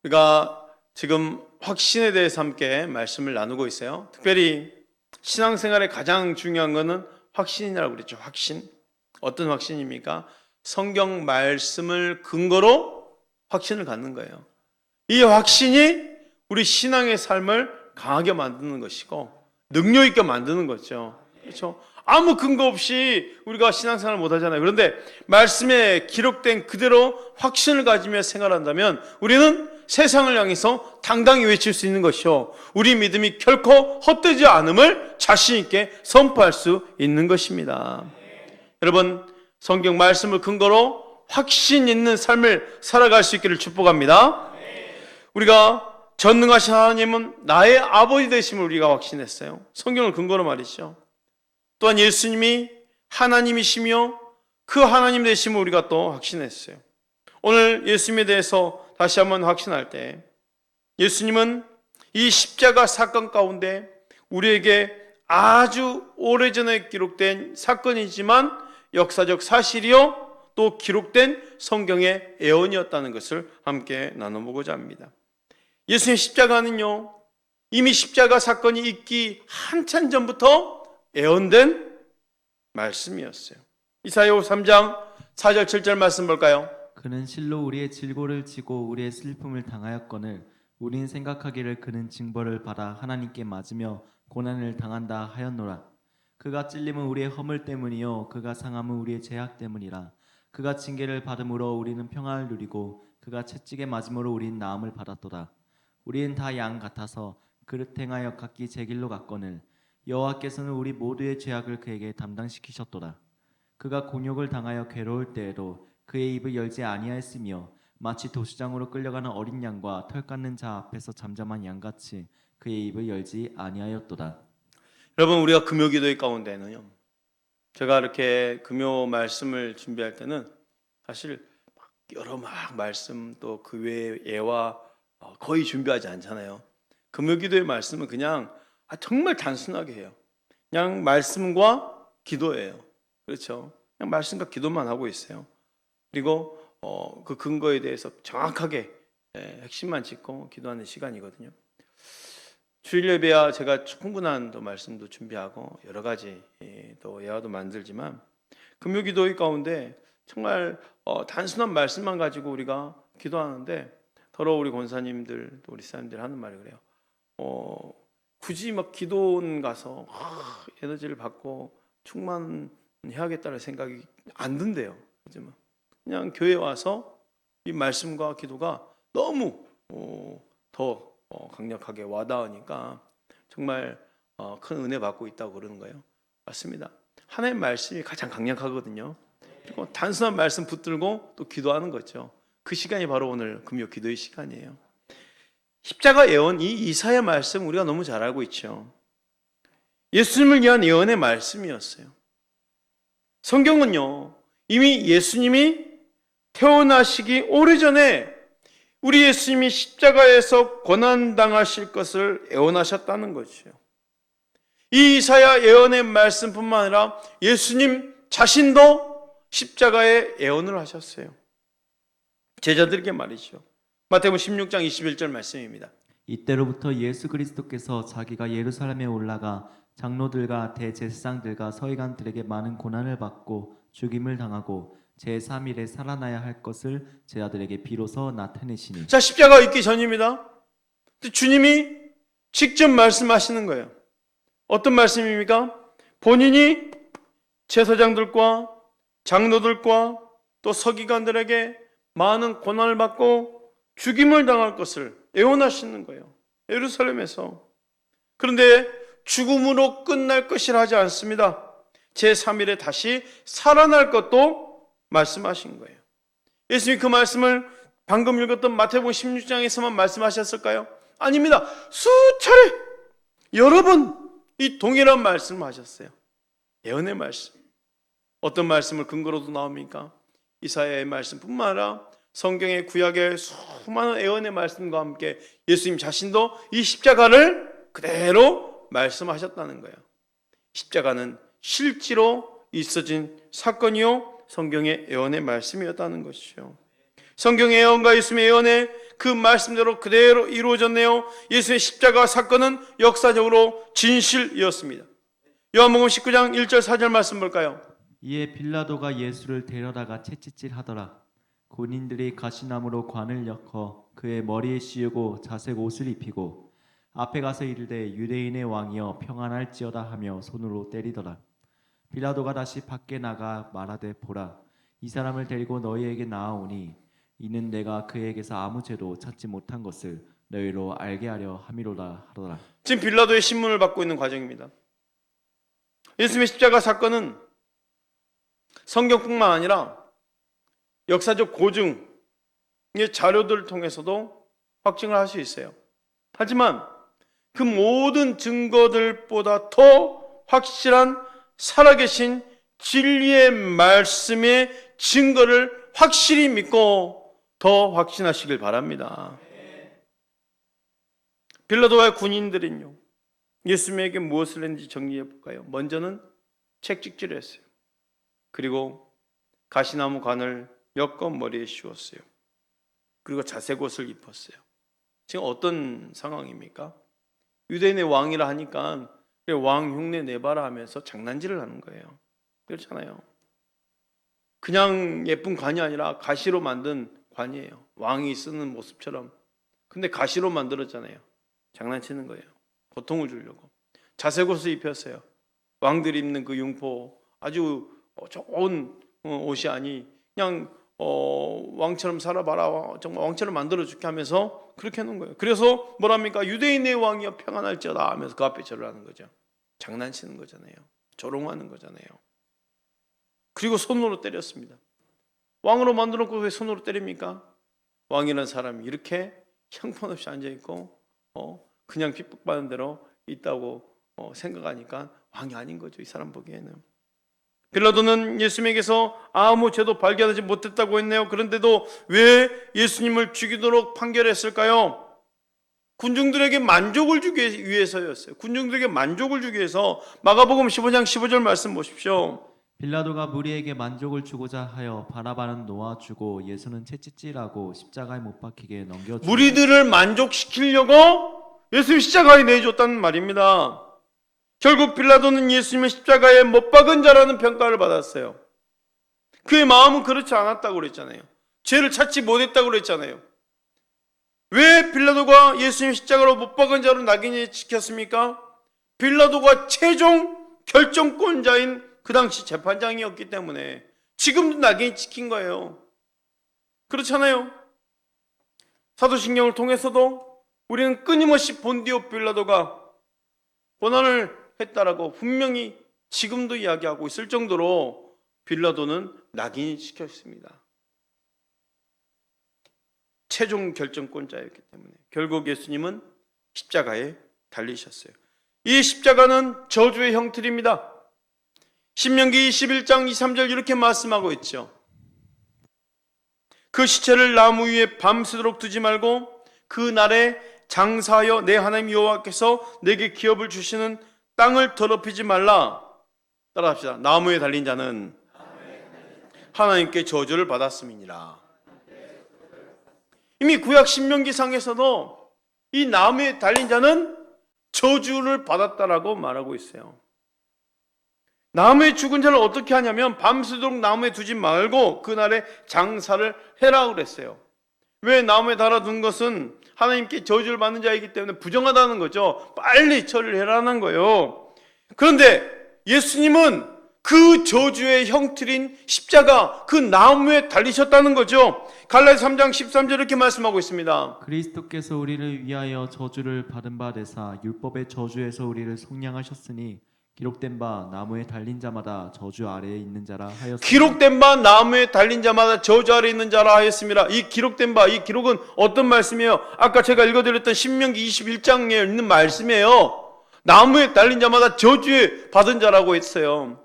우리가 지금 확신에 대해서 함께 말씀을 나누고 있어요. 특별히 신앙생활의 가장 중요한 것은 확신이라고 그랬죠. 확신. 어떤 확신입니까? 성경 말씀을 근거로 확신을 갖는 거예요. 이 확신이 우리 신앙의 삶을 강하게 만드는 것이고 능력 있게 만드는 거죠. 그렇죠? 아무 근거 없이 우리가 신앙생활을 못하잖아요. 그런데 말씀에 기록된 그대로 확신을 가지며 생활한다면 우리는 세상을 향해서 당당히 외칠 수 있는 것이요, 우리 믿음이 결코 헛되지 않음을 자신 있게 선포할 수 있는 것입니다. 여러분, 성경 말씀을 근거로 확신 있는 삶을 살아갈 수 있기를 축복합니다. 우리가 전능하신 하나님은 나의 아버지 되심을 우리가 확신했어요. 성경을 근거로 말이죠. 또한 예수님이 하나님이시며 그 하나님 되심을 우리가 또 확신했어요. 오늘 예수님에 대해서 다시 한번 확신할 때, 예수님은 이 십자가 사건 가운데 우리에게 아주 오래전에 기록된 사건이지만 역사적 사실이요 또 기록된 성경의 예언이었다는 것을 함께 나눠보고자 합니다. 예수님의 십자가는요, 이미 십자가 사건이 있기 한참 전부터 예언된 말씀이었어요. 이사야 3장 4절 7절 말씀 볼까요? 그는 실로 우리의 질고를 지고 우리의 슬픔을 당하였거늘 우린 생각하기를 그는 징벌을 받아 하나님께 맞으며 고난을 당한다 하였노라. 그가 찔림은 우리의 허물 때문이요 그가 상함은 우리의 죄악 때문이라. 그가 징계를 받음으로 우리는 평안을 누리고 그가 채찍에 맞음으로 우린 나음을 받았도다. 우리는 다 양 같아서 그릇 행하여 각기 제 길로 갔거늘 여호와께서는 우리 모두의 죄악을 그에게 담당시키셨도다. 그가 곤욕을 당하여 괴로울 때에도 그의 입을 열지 아니하였으며 마치 도시장으로 끌려가는 어린 양과 털 깎는 자 앞에서 잠잠한 양같이 그의 입을 열지 아니하였도다. 여러분, 우리가 금요 기도의 가운데는요, 제가 이렇게 금요 말씀을 준비할 때는 사실 여러 말씀 또 그 외의 예와 거의 준비하지 않잖아요. 금요 기도의 말씀은 그냥 정말 단순하게 해요. 그냥 말씀과 기도예요. 그렇죠? 그냥 말씀과 기도만 하고 있어요. 그리고 그 근거에 대해서 정확하게 핵심만 짚고 기도하는 시간이거든요. 주일 예배야 제가 충분한 또 말씀도 준비하고 여러 가지 또 예화도 만들지만 금요 기도의 가운데 정말 단순한 말씀만 가지고 우리가 기도하는데, 더러 우리 권사님들 또 우리 사람들 하는 말이 그래요. 굳이 막 기도원 가서 에너지를 받고 충만해야겠다는 생각이 안 든대요. 하지만 그냥 교회 와서 이 말씀과 기도가 너무 더 강력하게 와닿으니까 정말 큰 은혜 받고 있다고 그러는 거예요. 맞습니다. 하나님의 말씀이 가장 강력하거든요. 그리고 단순한 말씀 붙들고 또 기도하는 거죠. 그 시간이 바로 오늘 금요 기도의 시간이에요. 십자가 예언, 이 이사야 말씀 우리가 너무 잘 알고 있죠. 예수님을 위한 예언의 말씀이었어요. 성경은요, 이미 예수님이 태어나시기 오래전에 우리 예수님이 십자가에서 고난당하실 것을 예언하셨다는 것이에요. 이 이사야 예언의 말씀뿐만 아니라 예수님 자신도 십자가에 예언을 하셨어요. 제자들에게 말이죠. 마태복음 16장 21절 말씀입니다. 이때로부터 예수 그리스도께서 자기가 예루살렘에 올라가 장로들과 대제사장들과 서기관들에게 많은 고난을 받고 죽임을 당하고 제3일에 살아나야 할 것을 제자들에게 비로소 나타내시니. 자, 십자가 있기 전입니다. 주님이 직접 말씀하시는 거예요. 어떤 말씀입니까? 본인이 제사장들과 장로들과 또 서기관들에게 많은 고난을 받고 죽임을 당할 것을 예언하시는 거예요. 예루살렘에서. 그런데 죽음으로 끝날 것이라 하지 않습니다. 제3일에 다시 살아날 것도 말씀하신 거예요. 예수님이 그 말씀을 방금 읽었던 마태복음 16장에서만 말씀하셨을까요? 아닙니다. 수차례 여러 번 이 동일한 말씀을 하셨어요. 예언의 말씀. 어떤 말씀을 근거로도 나옵니까? 이사야의 말씀뿐만 아니라 성경의 구약의 수많은 예언의 말씀과 함께 예수님 자신도 이 십자가를 그대로 말씀하셨다는 거예요. 십자가는 실제로 있어진 사건이요 성경의 예언의 말씀이었다는 것이죠. 성경의 예언과 예수님의 예언의 그 말씀대로 그대로 이루어졌네요. 예수의 십자가 사건은 역사적으로 진실이었습니다. 요한복음 19장 1절 4절 말씀 볼까요? 이에 빌라도가 예수를 데려다가 채찍질하더라. 군인들이 가시나무로 관을 엮어 그의 머리에 씌우고 자색 옷을 입히고 앞에 가서 이르되 유대인의 왕이여 평안할지어다 하며 손으로 때리더라. 빌라도가 다시 밖에 나가 말하되 보라, 이 사람을 데리고 너희에게 나아오니 이는 내가 그에게서 아무 죄도 찾지 못한 것을 너희로 알게 하려 함이로다 하더라. 지금 빌라도의 신문을 받고 있는 과정입니다. 예수님의 십자가 사건은 성경뿐만 아니라 역사적 고증의 자료들을 통해서도 확증을 할 수 있어요. 하지만 그 모든 증거들보다 더 확실한 살아계신 진리의 말씀의 증거를 확실히 믿고 더 확신하시길 바랍니다. 빌라도와 군인들은요, 예수님에게 무엇을 했는지 정리해 볼까요? 먼저는 채찍질을 했어요. 그리고 가시나무 관을 엮어 머리에 씌웠어요. 그리고 자색 옷을 입혔어요. 지금 어떤 상황입니까? 유대인의 왕이라 하니까 왕 흉내 내봐라 하면서 장난질을 하는 거예요. 그렇잖아요. 그냥 예쁜 관이 아니라 가시로 만든 관이에요. 왕이 쓰는 모습처럼. 근데 가시로 만들었잖아요. 장난치는 거예요. 고통을 주려고. 자색 옷을 입혔어요. 왕들이 입는 그 융포, 아주 좋은 옷이 아니 그냥 왕처럼 살아봐라, 정말 왕처럼 만들어줄게 하면서 그렇게 해놓은 거예요. 그래서 뭐랍니까? 유대인의 왕이여 평안할지어다 하면서 그 앞에 절을 하는 거죠. 장난치는 거잖아요. 조롱하는 거잖아요. 그리고 손으로 때렸습니다. 왕으로 만들어놓고 왜 손으로 때립니까? 왕이라는 사람이 이렇게 형편없이 앉아있고 그냥 핍박받는 대로 있다고 생각하니까 왕이 아닌 거죠. 이 사람 보기에는. 빌라도는 예수님에게서 아무 죄도 발견하지 못했다고 했네요. 그런데도 왜 예수님을 죽이도록 판결했을까요? 군중들에게 만족을 주기 위해서였어요. 군중들에게 만족을 주기 위해서. 마가복음 15장 15절 말씀 보십시오. 빌라도가 무리에게 만족을 주고자 하여 바라바는 놓아주고 예수는 채찍질하고 십자가에 못 박히게 넘겨주고 무리들을 만족시키려고 예수님 십자가에 내줬다는 말입니다. 결국 빌라도는 예수님의 십자가에 못 박은 자라는 평가를 받았어요. 그의 마음은 그렇지 않았다고 그랬잖아요. 죄를 찾지 못했다고 그랬잖아요. 왜 빌라도가 예수님의 십자가로 못 박은 자로 낙인이 찍혔습니까? 빌라도가 최종 결정권자인 그 당시 재판장이었기 때문에 지금도 낙인이 찍힌 거예요. 그렇잖아요. 사도신경을 통해서도 우리는 끊임없이 본디오 빌라도가 고난을 했다라고 분명히 지금도 이야기하고 있을 정도로 빌라도는 낙인이 찍혔습니다. 최종 결정권자였기 때문에 결국 예수님은 십자가에 달리셨어요. 이 십자가는 저주의 형틀입니다. 신명기 21장 2, 3절 이렇게 말씀하고 있죠. 그 시체를 나무 위에 밤새도록 두지 말고 그 날에 장사하여 내 하나님 여호와께서 내게 기업을 주시는 땅을 더럽히지 말라. 따라합시다. 나무에 달린 자는 하나님께 저주를 받았음이니라. 이미 구약 신명기상에서도 이 나무에 달린 자는 저주를 받았다라고 말하고 있어요. 나무에 죽은 자를 어떻게 하냐면 밤새도록 나무에 두지 말고 그날에 장사를 해라 그랬어요. 왜 나무에 달아둔 것은 하나님께 저주를 받는 자이기 때문에 부정하다는 거죠. 빨리 처리를 해라는 거예요. 그런데 예수님은 그 저주의 형틀인 십자가 그 나무에 달리셨다는 거죠. 갈라디아 3장 13절 이렇게 말씀하고 있습니다. 그리스도께서 우리를 위하여 저주를 받은 바 되사 율법의 저주에서 우리를 속량하셨으니 기록된 바 나무에 달린 자마다 저주 아래에 있는 자라 하였습니다. 기록된 바 나무에 달린 자마다 저주 아래에 있는 자라 하였습니다. 이 기록된 바, 이 기록은 어떤 말씀이에요? 아까 제가 읽어드렸던 신명기 21장에 있는 말씀이에요. 나무에 달린 자마다 저주에 받은 자라고 했어요.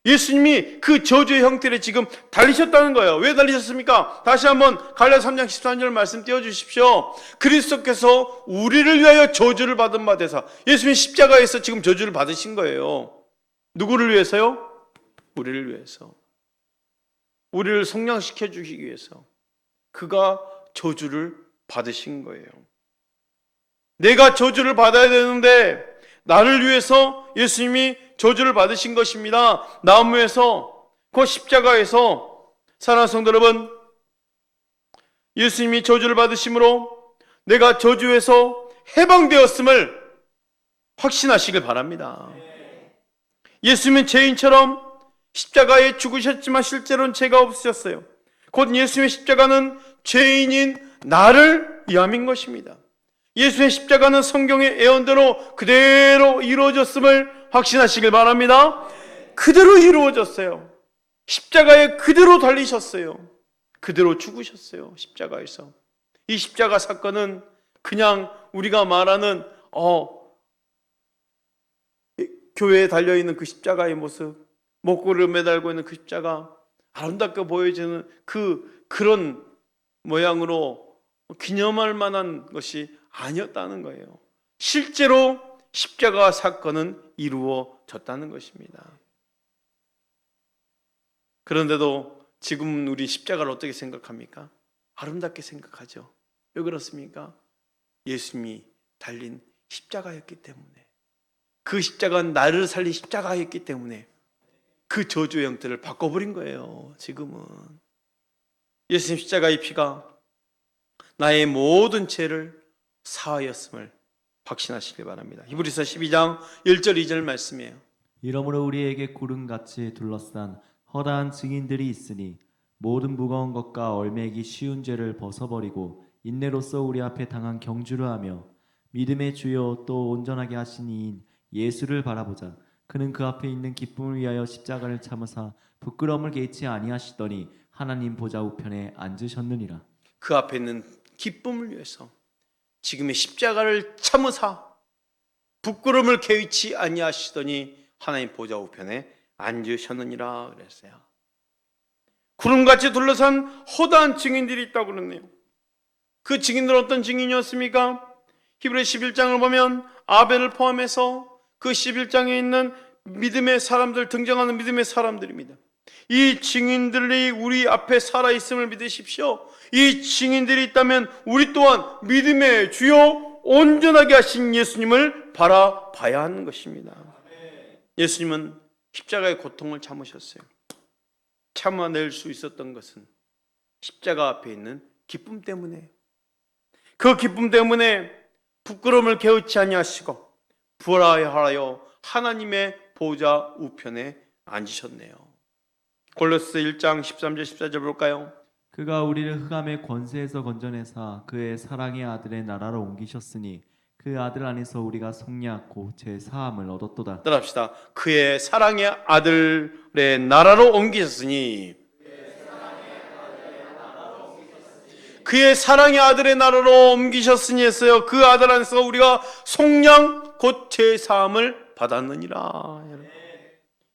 예수님이 그 저주의 형태를 지금 달리셨다는 거예요. 왜 달리셨습니까? 다시 한번 갈라디아 3장 13절 말씀 띄워주십시오. 그리스도께서 우리를 위하여 저주를 받은 바 되사, 예수님이 십자가에서 지금 저주를 받으신 거예요. 누구를 위해서요? 우리를 위해서. 우리를 성량시켜 주시기 위해서 그가 저주를 받으신 거예요. 내가 저주를 받아야 되는데 나를 위해서 예수님이 저주를 받으신 것입니다. 나무에서, 그 십자가에서. 사랑하는 성도 여러분, 예수님이 저주를 받으심으로 내가 저주에서 해방되었음을 확신하시길 바랍니다. 예수님은 죄인처럼 십자가에 죽으셨지만 실제로는 죄가 없으셨어요. 곧 예수님의 십자가는 죄인인 나를 위함인 것입니다. 예수의 십자가는 성경의 예언대로 그대로 이루어졌음을 확신하시길 바랍니다. 그대로 이루어졌어요. 십자가에 그대로 달리셨어요. 그대로 죽으셨어요. 십자가에서. 이 십자가 사건은 그냥 우리가 말하는 교회에 달려있는 그 십자가의 모습, 목걸이를 매달고 있는 그 십자가, 아름답게 보여지는 그런 모양으로 기념할 만한 것이 아니었다는 거예요. 실제로 십자가 사건은 이루어졌다는 것입니다. 그런데도 지금 우리 십자가를 어떻게 생각합니까? 아름답게 생각하죠. 왜 그렇습니까? 예수님이 달린 십자가였기 때문에, 그 십자가는 나를 살린 십자가였기 때문에 그 저주의 형태를 바꿔버린 거예요. 지금은 예수님 십자가의 피가 나의 모든 죄를 사하였음을 확신하시길 바랍니다. 히브리서 12장 1절 2절 말씀이에요. 이러므로 우리에게 구름같이 둘러싼 허다한 증인들이 있으니 모든 무거운 것과 얼매기 쉬운 죄를 벗어버리고 인내로써 우리 앞에 당한 경주를 하며 믿음의 주요 또 온전하게 하신 이인 예수를 바라보자. 그는 그 앞에 있는 기쁨을 위하여 십자가를 참으사 부끄러움을 개의치 아니하시더니 하나님 보좌 우편에 앉으셨느니라. 그 앞에 있는 기쁨을 위해서 지금의 십자가를 참으사 부끄러움을 개의치 아니하시더니 하나님 보좌 우편에 앉으셨느니라 그랬어요. 구름같이 둘러싼 허다한 증인들이 있다고 그러네요. 그 증인들은 어떤 증인이었습니까? 히브리 11장을 보면 아벨을 포함해서 그 11장에 있는 믿음의 사람들, 등장하는 믿음의 사람들입니다. 이 증인들이 우리 앞에 살아있음을 믿으십시오. 이 증인들이 있다면 우리 또한 믿음의 주요 온전하게 하신 예수님을 바라봐야 하는 것입니다. 예수님은 십자가의 고통을 참으셨어요. 참아낼 수 있었던 것은 십자가 앞에 있는 기쁨 때문에, 그 기쁨 때문에 부끄러움을 개의치 아니하시고 부활하여 하나님의 보좌 우편에 앉으셨네요. 골로새 1장 13절 14절 볼까요? 그가 우리를 흑암의 권세에서 건져내사 그의 사랑의 아들의 나라로 옮기셨으니 그 아들 안에서 우리가 속량 곧 제 사함을 얻었도다. 따라합시다. 그의 사랑의 아들의 나라로 옮기셨으니, 그의 사랑의 아들의 나라로 옮기셨으니 했어요. 그 아들 안에서 우리가 속량 곧 제 사함을 받았느니라.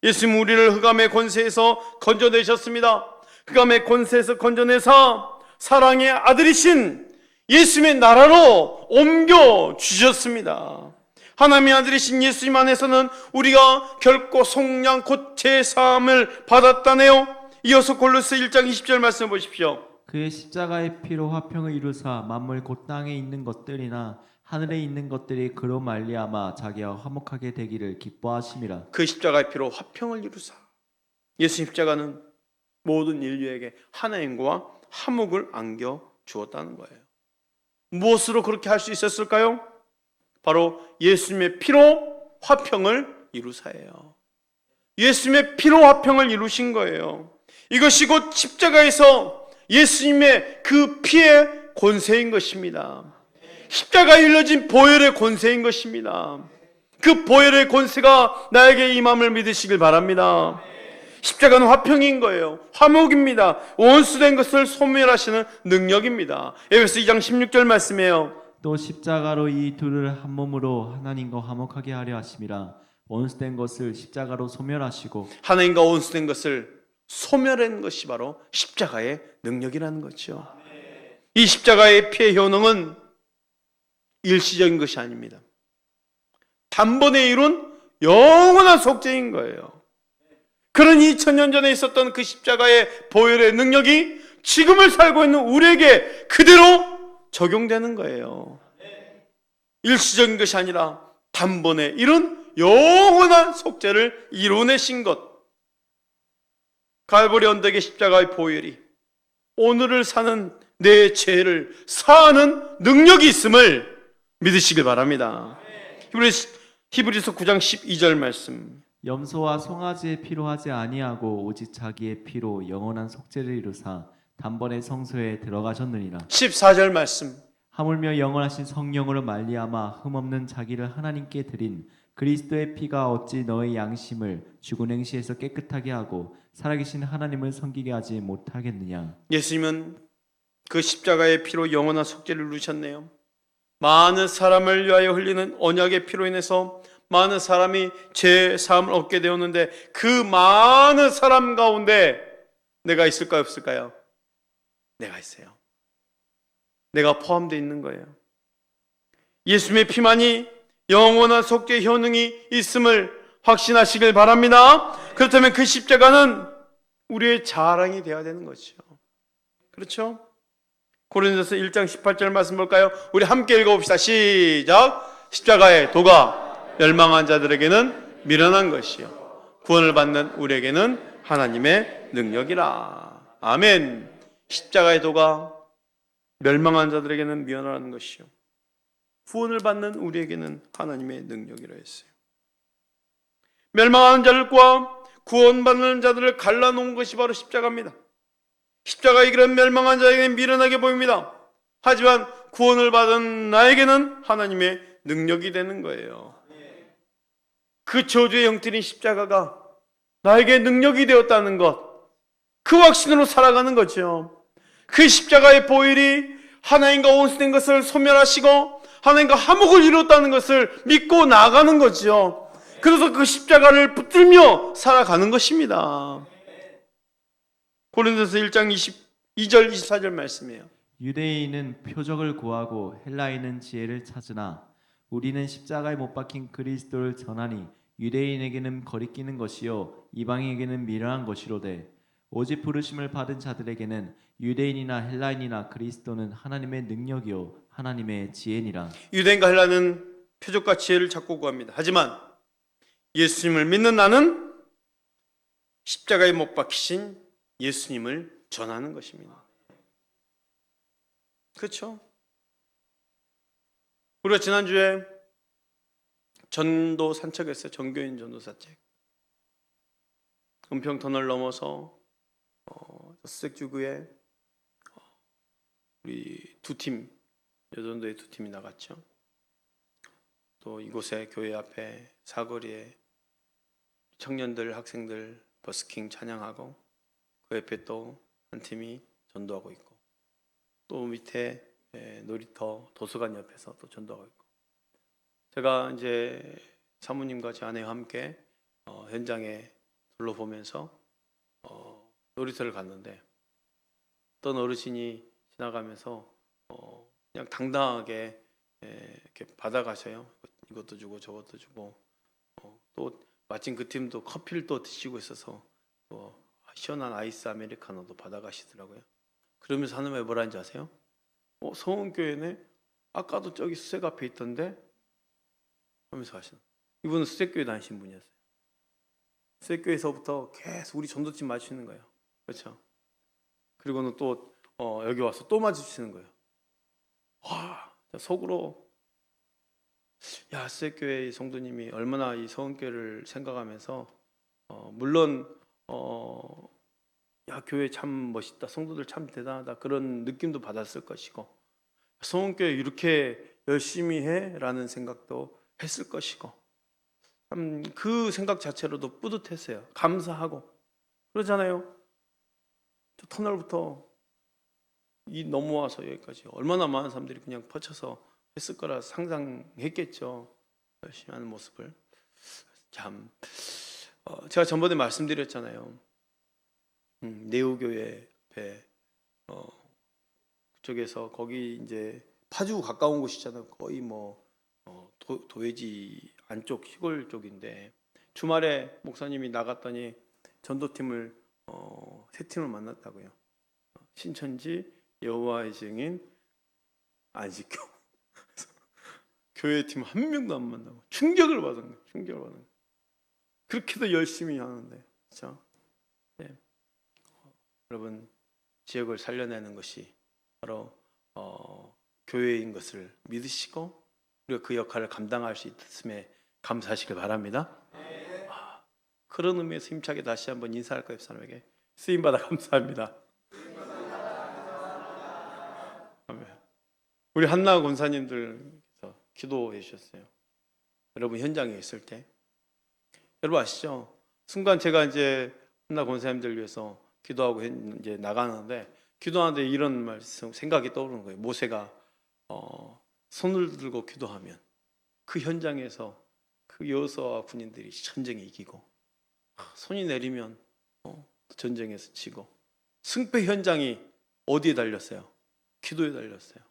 예수님 우리를 흑암의 권세에서 건져내셨습니다. 흑암의 권세에서 건져내사 사랑의 아들이신 예수님의 나라로 옮겨 주셨습니다. 하나님의 아들이신 예수님 안에서는 우리가 결코 속량 곧 제사함을 받았다네요. 이어서 골로새 1장 20절 말씀 보십시오. 그의 십자가의 피로 화평을 이루사 만물 곧 땅에 있는 것들이나 하늘에 있는 것들이 그로 말미암아 자기와 화목하게 되기를 기뻐하심이라. 그 십자가의 피로 화평을 이루사, 예수님 십자가는 모든 인류에게 하나님과 화목을 안겨 주었다는 거예요. 무엇으로 그렇게 할 수 있었을까요? 바로 예수님의 피로 화평을 이루사예요. 예수님의 피로 화평을 이루신 거예요. 이것이 곧 십자가에서 예수님의 그 피의 권세인 것입니다. 십자가에 일러진 보혈의 권세인 것입니다. 그 보혈의 권세가 나에게 임함을 믿으시길 바랍니다. 십자가는 화평인 거예요. 화목입니다. 원수된 것을 소멸하시는 능력입니다. 에베소 2장 16절 말씀이에요. 또 십자가로 이 둘을 한 몸으로 하나님과 화목하게 하려 하심이라. 원수된 것을 십자가로 소멸하시고 하나님과 원수된 것을 소멸하는 것이 바로 십자가의 능력이라는 거죠. 이 십자가의 피의 효능은 일시적인 것이 아닙니다. 단번에 이룬 영원한 속죄인 거예요. 그런 2000년 전에 있었던 그 십자가의 보혈의 능력이 지금을 살고 있는 우리에게 그대로 적용되는 거예요. 일시적인 것이 아니라 단번에 이런 영원한 속죄를 이루어내신 것. 갈보리 언덕의 십자가의 보혈이 오늘을 사는 내 죄를 사하는 능력이 있음을 믿으시길 바랍니다. 히브리서 9장 12절 말씀. 염소와 송아지의 피로 하지 아니하고 오직 자기의 피로 영원한 속죄를 이루사 단번에 성소에 들어가셨느니라. 14절 말씀. 하물며 영원하신 성령으로 말미암아 흠없는 자기를 하나님께 드린 그리스도의 피가 어찌 너의 양심을 죽은 행시에서 깨끗하게 하고 살아계신 하나님을 섬기게 하지 못하겠느냐. 예수님은 그 십자가의 피로 영원한 속죄를 이루셨네요. 많은 사람을 위하여 흘리는 언약의 피로 인해서 많은 사람이 죄 사함을 얻게 되었는데 그 많은 사람 가운데 내가 있을까요, 없을까요? 내가 있어요. 내가 포함되어 있는 거예요. 예수님의 피만이 영원한 속죄 효능이 있음을 확신하시길 바랍니다. 그렇다면 그 십자가는 우리의 자랑이 되어야 되는 것이죠. 그렇죠? 고린도서 1장 18절 말씀 볼까요? 우리 함께 읽어봅시다. 시작. 십자가의 도가 멸망한 자들에게는 미련한 것이요 구원을 받는 우리에게는 하나님의 능력이라. 아멘. 십자가의 도가 멸망한 자들에게는 미련한 것이요 구원을 받는 우리에게는 하나님의 능력이라 했어요. 멸망하는 자들과 구원받는 자들을 갈라놓은 것이 바로 십자가입니다. 십자가의 길은 멸망한 자에게는 미련하게 보입니다. 하지만 구원을 받은 나에게는 하나님의 능력이 되는 거예요. 그 저주의 형틀인 십자가가 나에게 능력이 되었다는 것, 그 확신으로 살아가는 거죠. 그 십자가의 보혈이 하나님과 원수된 것을 소멸하시고 하나님과 화목을 이뤘다는 것을 믿고 나아가는 거죠. 그래서 그 십자가를 붙들며 살아가는 것입니다. 고린도서 1장 22절 24절 말씀이에요. 유대인은 표적을 구하고 헬라인은 지혜를 찾으나 우리는 십자가에 못 박힌 그리스도를 전하니 유대인에게는 거리끼는 것이요 이방인에게는 미련한 것이로되 오직 부르심을 받은 자들에게는 유대인이나 헬라인이나 그리스도는 하나님의 능력이요 하나님의 지혜니라. 유대인과 헬라는 표적과 지혜를 찾고 구합니다. 하지만 예수님을 믿는 나는 십자가에 못 박히신 예수님을 전하는 것입니다. 그렇죠? 우리가 지난주에 전도 산책했어요. 전교인 전도 산책. 은평 터널 넘어서 수색주구에 우리 두 팀, 여전도의 두 팀이 나갔죠. 또 이곳에 교회 앞에 사거리에 청년들, 학생들 버스킹 찬양하고 그 옆에 또 한 팀이 전도하고 있고 또 밑에 놀이터 도서관 옆에서 또 전도하고 있고 제가 이제 사모님과 제 아내와 함께 현장에 둘러보면서 놀이터를 갔는데 어떤 어르신이 지나가면서 그냥 당당하게 이렇게 받아가셔요. 이것도 주고 저것도 주고 또 마침 그 팀도 커피를 또 드시고 있어서 또 시원한 아이스 아메리카노도 받아가시더라고요. 그러면서 하는 말 뭐라는지 아세요? 성원교회네? 아까도 저기 수색 앞에 있던데? 하면서 하시는. 이분은 수색교회 다니신 분이었어요. 수색교회에서부터 계속 우리 전도팀 마주치는 거예요. 그렇죠? 그리고는 또 여기 와서 또 마주치는 거예요. 와, 속으로 야, 수색교회 성도님이 얼마나 이 성원교회를 생각하면서 물론 야, 교회 참 멋있다, 성도들 참 대단하다 그런 느낌도 받았을 것이고 성원교회 이렇게 열심히 해? 라는 생각도 했을 것이고 참 그 생각 자체로도 뿌듯했어요. 감사하고 그러잖아요. 저 터널부터 이 넘어와서 여기까지 얼마나 많은 사람들이 그냥 퍼쳐서 했을 거라 상상했겠죠. 열심히 하는 모습을. 참 제가 전번에 말씀드렸잖아요. 네오교회 앞에 그쪽에서 거기 이제 파주 가까운 곳이잖아요. 거의 도회지 안쪽 시골 쪽인데 주말에 목사님이 나갔더니 전도팀을 세 팀을 만났다고요. 신천지, 여호와의 증인, 안식교. 교회 팀 한 명도 안 만나고 충격을 받은 거예요. 충격을 받은 거예요. 그렇게도 열심히 하는데, 그렇죠? 네. 여러분, 지역을 살려내는 것이 바로 교회인 것을 믿으시고 우리가 그 역할을 감당할 수 있음에 감사하시길 바랍니다. 그런 의미에서 힘차게 다시 한번 인사할 거예요. 사람에게 쓰임받아 감사합니다. 우리 한나 권사님들께서 기도해 주셨어요. 여러분 현장에 있을 때 여러분 아시죠? 순간 제가 이제 한나 권사님들 위해서 기도하고 이제 나가는데 기도하는데 이런 말씀 생각이 떠오르는 거예요. 모세가 손을 들고 기도하면 그 현장에서 그 여호수아와 군인들이 전쟁에 이기고 손이 내리면 전쟁에서 지고 승패 현장이 어디에 달렸어요? 기도에 달렸어요.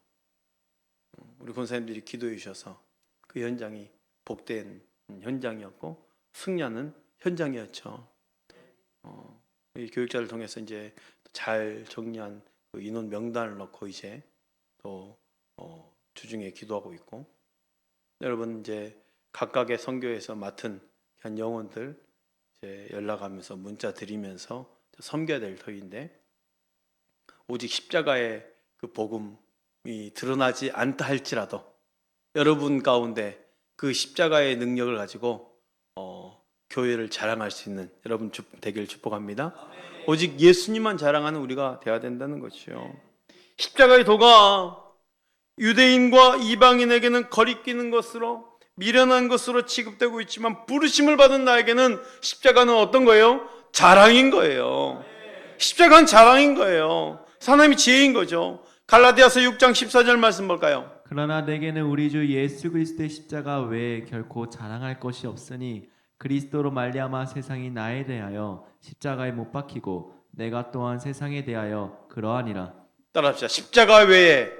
우리 권사님들이 기도해 주셔서 그 현장이 복된 현장이었고 승리하는 현장이었죠. 이 교육자를 통해서 이제 잘 정리한 그 인원 명단을 넣고 이제 또 주중에 기도하고 있고, 여러분 이제 각각의 선교에서 맡은 한 영혼들 이제 연락하면서 문자 드리면서 섬겨야 될 터인데, 오직 십자가의 그 복음이 드러나지 않다 할지라도 여러분 가운데 그 십자가의 능력을 가지고 교회를 자랑할 수 있는 여러분 되길 축복합니다. 오직 예수님만 자랑하는 우리가 되어야 된다는 것이요. 십자가의 도가 유대인과 이방인에게는 거리끼는 것으로 미련한 것으로 취급되고 있지만 부르심을 받은 나에게는 십자가는 어떤 거예요? 자랑인 거예요. 십자가는 자랑인 거예요. 하나님의 지혜인 거죠. 갈라디아서 6장 14절 말씀 볼까요? 그러나 내게는 우리 주 예수 그리스도의 십자가 외에 결코 자랑할 것이 없으니 그리스도로 말미암아 세상이 나에 대하여 십자가에 못 박히고 내가 또한 세상에 대하여 그러하니라. 따라합시다. 십자가 외에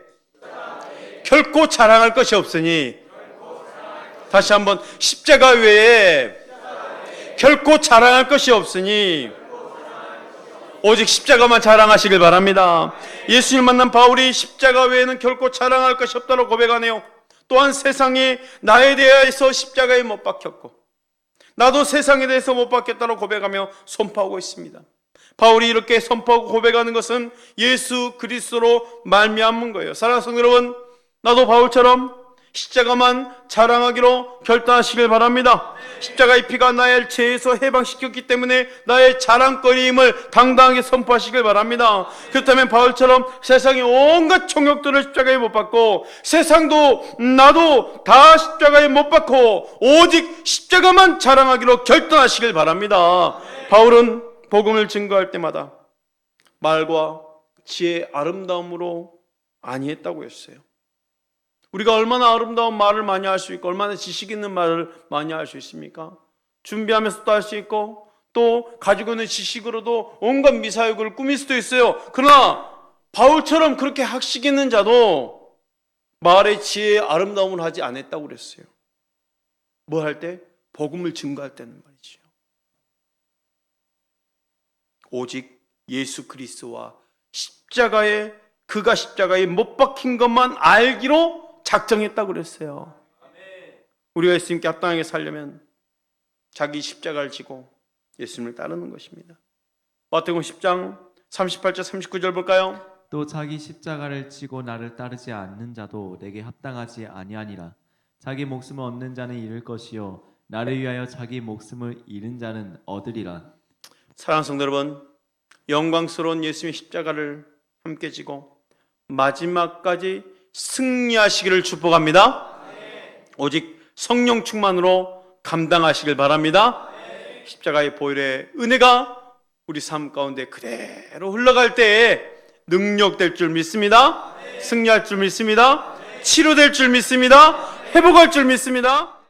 결코 자랑할 것이 없으니, 다시 한번 십자가 외에 결코 자랑할 것이 없으니 오직 십자가만 자랑하시길 바랍니다. 예수님 만난 바울이 십자가 외에는 결코 자랑할 것이 없다고 고백하네요. 또한 세상에 나에 대해서 십자가에 못 박혔고 나도 세상에 대해서 못 박혔다고 고백하며 선포하고 있습니다. 바울이 이렇게 선포하고 고백하는 것은 예수 그리스도로 말미암은 거예요. 사랑하는 성도 여러분, 나도 바울처럼 십자가만 자랑하기로 결단하시길 바랍니다. 십자가의 피가 나의 죄에서 해방시켰기 때문에 나의 자랑거리임을 당당하게 선포하시길 바랍니다. 그렇다면 바울처럼 세상의 온갖 총욕들을 십자가에 못 박고 세상도 나도 다 십자가에 못 박고 오직 십자가만 자랑하기로 결단하시길 바랍니다. 바울은 복음을 증거할 때마다 말과 지혜의 아름다움으로 아니했다고 했어요. 우리가 얼마나 아름다운 말을 많이 할 수 있고 얼마나 지식 있는 말을 많이 할 수 있습니까? 준비하면서도 할 수 있고 또 가지고 있는 지식으로도 온갖 미사역을 꾸밀 수도 있어요. 그러나 바울처럼 그렇게 학식 있는 자도 말의 지혜의 아름다움을 하지 않았다고 그랬어요. 뭐 할 때? 복음을 증거할 때는 말이죠. 오직 예수 그리스도와 그가 십자가에 못 박힌 것만 알기로 작정했다고 그랬어요. 우리가 예수님께 합당하게 살려면 자기 십자가를 지고 예수님을 따르는 것입니다. 마태복음 10장 38절 39절 볼까요? 또 자기 십자가를 지고 나를 따르지 않는 자도 내게 합당하지 아니하니라. 자기 목숨을 얻는 자는 잃을 것이요 나를 위하여 자기 목숨을 잃은 자는 얻으리라. 사랑하는 성도 여러분, 영광스러운 예수님의 십자가를 함께 지고 마지막까지 승리하시기를 축복합니다. 오직 성령 충만으로 감당하시길 바랍니다. 십자가의 보혈의 은혜가 우리 삶 가운데 그대로 흘러갈 때에 능력될 줄 믿습니다. 승리할 줄 믿습니다. 치료될 줄 믿습니다. 회복할 줄 믿습니다.